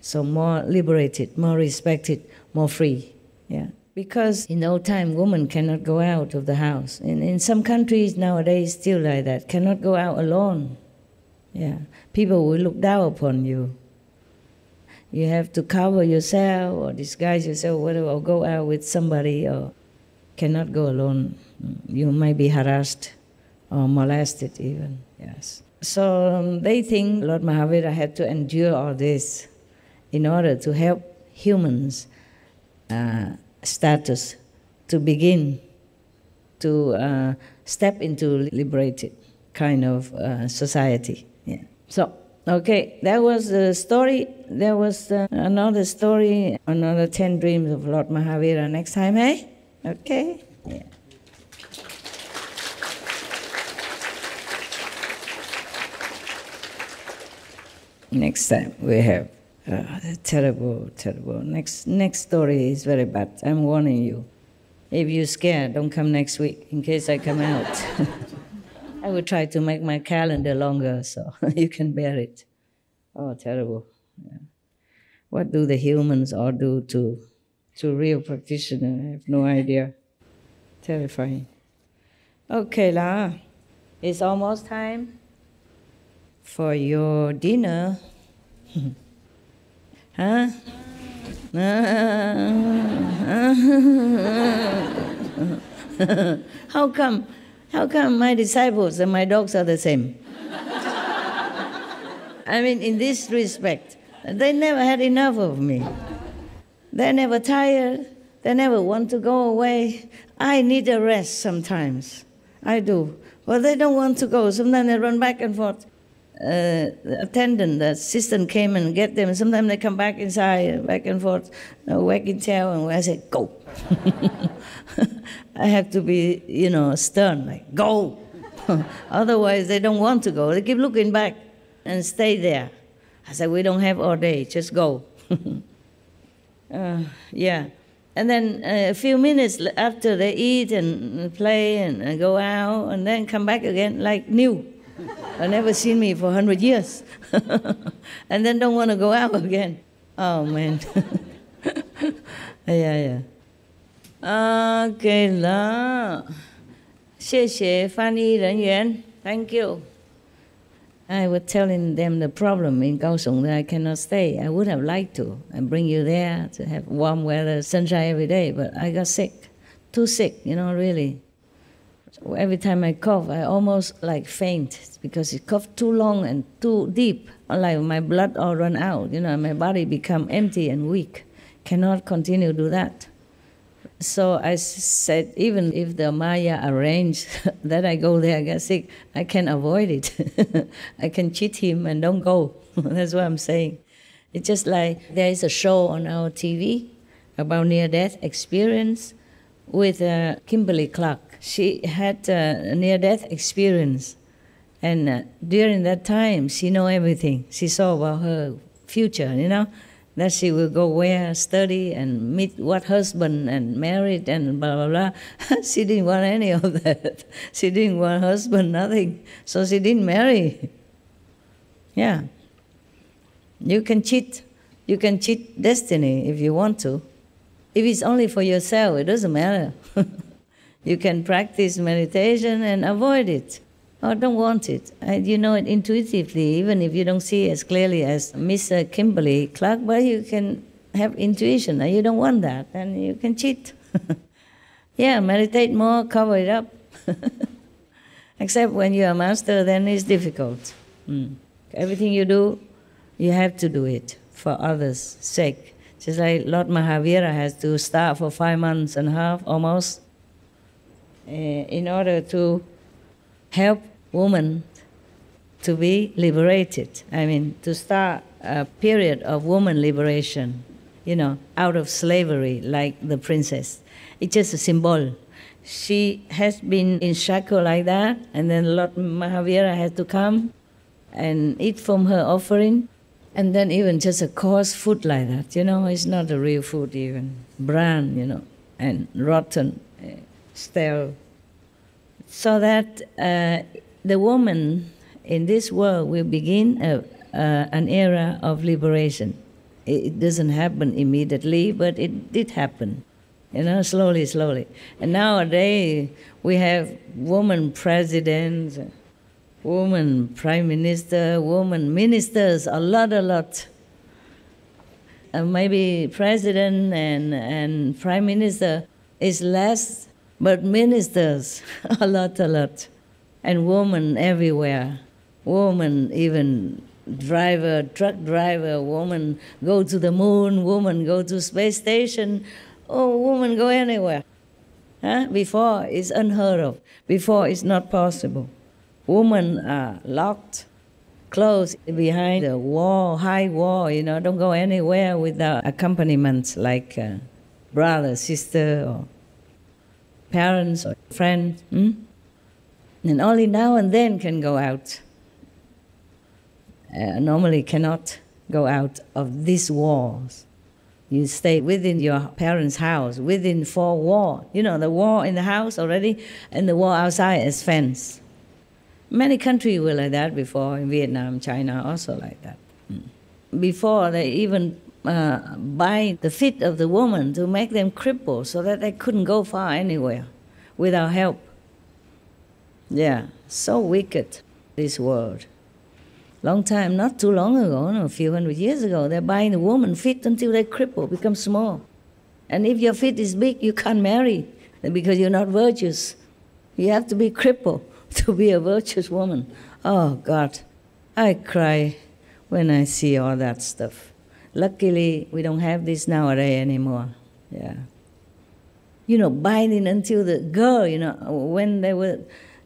So more liberated, more respected, more free, yeah? Because in old time, women cannot go out of the house. In some countries nowadays, still like that, cannot go out alone, yeah? People will look down upon you. You have to cover yourself or disguise yourself, whatever, or go out with somebody, or cannot go alone. You might be harassed or molested even, yes. So they think Lord Mahavira had to endure all this in order to help humans' status to begin to step into liberated kind of society. Yeah. So, okay, that was the story. There was another story, another 10 dreams of Lord Mahavira next time, eh? Okay? Yeah. Next time we have terrible. Next story is very bad. I'm warning you. If you're scared, don't come next week in case I come out. I will try to make my calendar longer so you can bear it. Oh, terrible. Yeah. What do the humans all do to real practitioners? I have no idea. Terrifying. Okay, La. It's almost time for your dinner. Huh? How come my disciples and my dogs are the same? I mean, in this respect, they never had enough of me. They're never tired. They never want to go away. I need a rest sometimes. I do. But they don't want to go. Sometimes they run back and forth. The attendant, the assistant came and get them. Sometimes they come back inside, back and forth, wagging tail, and I say, go. I have to be, stern, like, go. Otherwise, they don't want to go. They keep looking back and stay there. I said, we don't have all day, just go. Yeah. And then a few minutes after they eat and play and go out and then come back again like new. I've never seen me for 100 years. And then don't want to go out again. Oh, man. Yeah. Okay, la. 谢谢翻译人员. Thank you. I was telling them the problem in Kaohsiung that I cannot stay. I would have liked to and bring you there to have warm weather, sunshine every day, but I got sick. Too sick, really. So every time I cough, I almost like faint because it coughed too long and too deep. Like my blood all run out, my body become empty and weak. Cannot continue to do that. So I said, even if the Maya arranged that I go there, I get sick, I can avoid it. I can cheat him and don't go. That's what I'm saying. It's just like there is a show on our TV about near-death experience with Kimberly Clark. She had a near-death experience. And during that time, she know everything. She saw about her future, that she will go where, study, and meet what husband, and married, and blah, blah, blah. She didn't want any of that. She didn't want husband, nothing. So she didn't marry. Yeah. You can cheat. You can cheat destiny if you want to. If it's only for yourself, it doesn't matter. You can practice meditation and avoid it. Or don't want it. You know it intuitively, even if you don't see it as clearly as Miss Kimberly Clark, but you can have intuition. You don't want that, and you can cheat. Yeah, meditate more, cover it up. Except when you're a master, then it's difficult. Everything you do, you have to do it for others' sake. Just like Lord Mahavira has to start for 5 months and a half, almost, in order to help woman to be liberated. I mean, to start a period of woman liberation, out of slavery, like the princess. It's just a symbol. She has been in shackle like that, and then Lord Mahavira had to come and eat from her offering, and then even just a coarse food like that, it's not a real food even, bran, and rotten, stale. So that the woman in this world will begin an era of liberation. It doesn't happen immediately, but it did happen, slowly, slowly. And nowadays we have woman presidents, woman prime minister, woman ministers, a lot. Maybe president and prime minister is less, but ministers, a lot. And woman everywhere. Woman even truck driver, woman go to the moon, woman go to space station, woman go anywhere. Before it's unheard of. Before it's not possible. Women are locked, closed behind the wall, high wall, don't go anywhere without accompaniment like brother, sister, or parents, or friends. And only now and then can go out. Normally cannot go out of these walls. You stay within your parents' house, within 4 walls. The wall in the house already, and the wall outside is fence. Many countries were like that before, in Vietnam, China also like that. Before, they even bind the feet of the woman to make them cripple so that they couldn't go far anywhere without help. Yeah, so wicked, this world. Long time, not too long ago, a few hundred years ago, they bind the woman's feet until they cripple, become small. And if your feet is big, you can't marry because you're not virtuous. You have to be crippled to be a virtuous woman. Oh, God, I cry when I see all that stuff. Luckily, we don't have this nowadays anymore. Yeah. Binding until the girl, when they were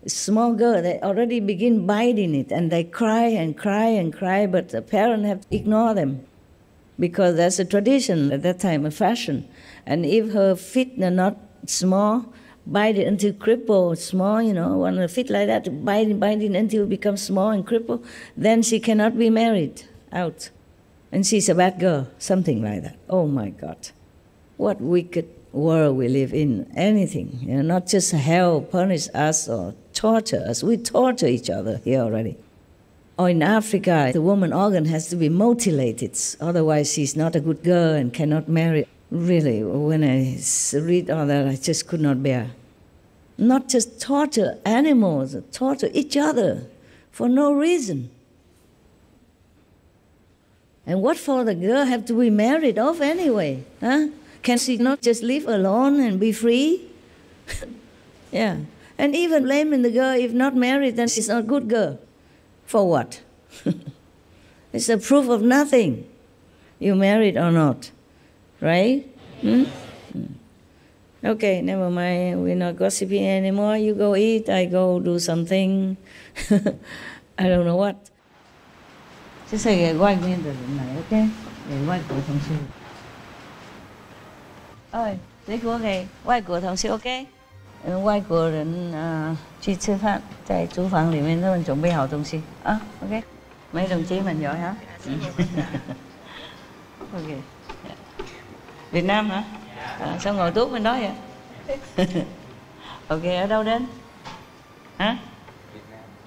small girl, they already begin biting it, and they cry and cry and cry, but the parents have to ignore them because that's a tradition at that time, a fashion. And if her feet are not small, bite it until crippled, small, when her feet like that, biting until it becomes small and crippled, then she cannot be married out. And she's a bad girl, something like that. Oh my God. What wicked world we live in. Anything, not just hell punish us or torture us. We torture each other here already. Or in Africa, the woman organ has to be mutilated, otherwise she's not a good girl and cannot marry. Really, when I read all that, I just could not bear. Not just torture animals, torture each other for no reason. And what for the girl have to be married off anyway? Can she not just live alone and be free? Yeah. And even blaming the girl, if not married, then she's not a good girl. For what? It's a proof of nothing. You married or not, right? Okay, never mind. We're not gossiping anymore. You go eat, I go do something. I don't know what. Just say quay nguyên từ này, ok? Để quay của同事. Ơi, đấy của cái quay của同事 ok? 外国人去吃饭，在厨房里面他们准备好东西啊 ，OK， mấy đồng chí mình giỏi hả? Ok. Việt Nam hả? Sao ngồi tuốt bên đó vậy? Ok, ở đâu đến? Hả?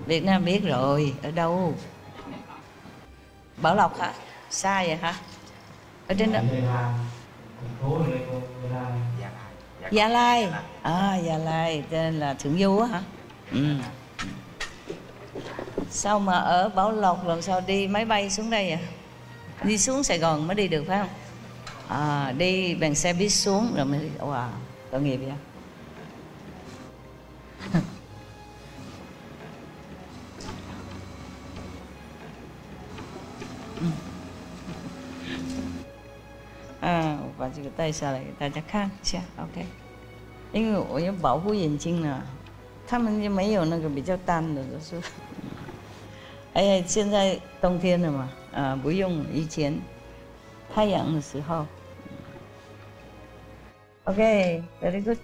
Việt Nam biết rồi, ở đâu? Bảo Lộc hả? Xa vậy hả? Ở trên đó. Gia Lai. Gia Lai tên là Thượng Du á hả? Sao mà ở Bảo Lộc làm sao đi máy bay xuống đây vậy? Đi xuống Sài Gòn mới đi được phải không? Đi bằng xe buýt xuống rồi mới đi. Wow, tội nghiệp vậy.把这个带下来给大家看一下 ，OK。因为我要保护眼睛呢，他们就没有那个比较淡的，就是。哎呀，现在冬天了嘛，不用以前太阳的时候。OK，very good。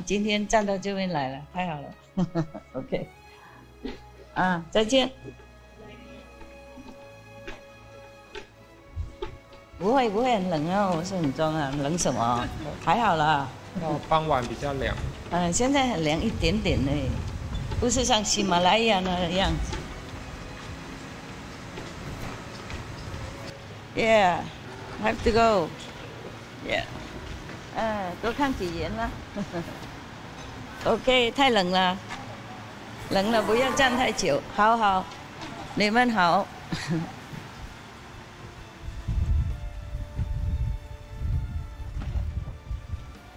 今天站到这边来了，太好了。OK， 再见。不会很冷啊，我是很重啊，冷什么？还好啦。傍晚比较凉。现在很凉一点点而已，不是像喜马拉雅那样子。Yeah，have to go。Yeah， 多看几眼啦。OK， 太冷了，冷了不要站太久。好，你们好。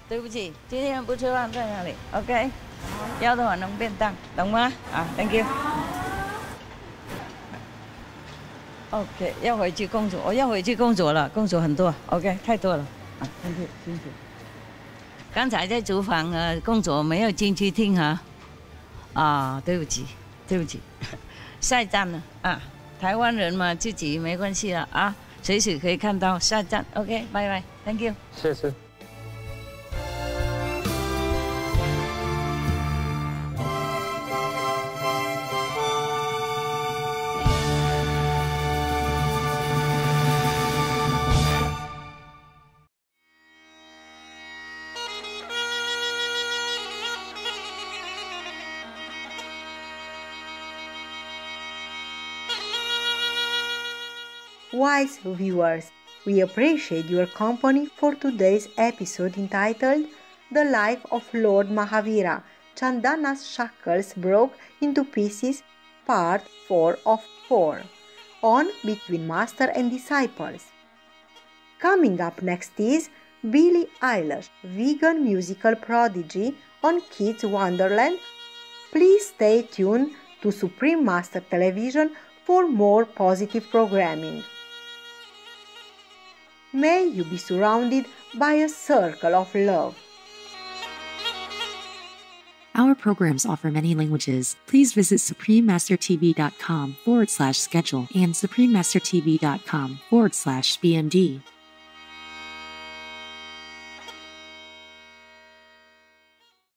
对不起，今天不吃饭在哪里 ？OK， 要的话弄便当，懂吗？Thank you。OK， 要回去工作，我要回去工作了，工作很多。OK， 太多了。Thank you， 辛苦。刚才在厨房工作没有进去听对不起，下一站了台湾人嘛，自己没关系了随时可以看到下一站。OK， 拜拜 ，Thank you， 谢谢。Wise viewers, we appreciate your company for today's episode entitled The Life of Lord Mahavira, Chandana's Shackles Broke into Pieces, Part 4 of 4, on Between Master and Disciples. Coming up next is Billie Eilish, vegan musical prodigy, on Kids Wonderland. Please stay tuned to Supreme Master Television for more positive programming. May you be surrounded by a circle of love. Our programs offer many languages. Please visit SupremeMasterTV.com/schedule and SupremeMasterTV.com/BMD.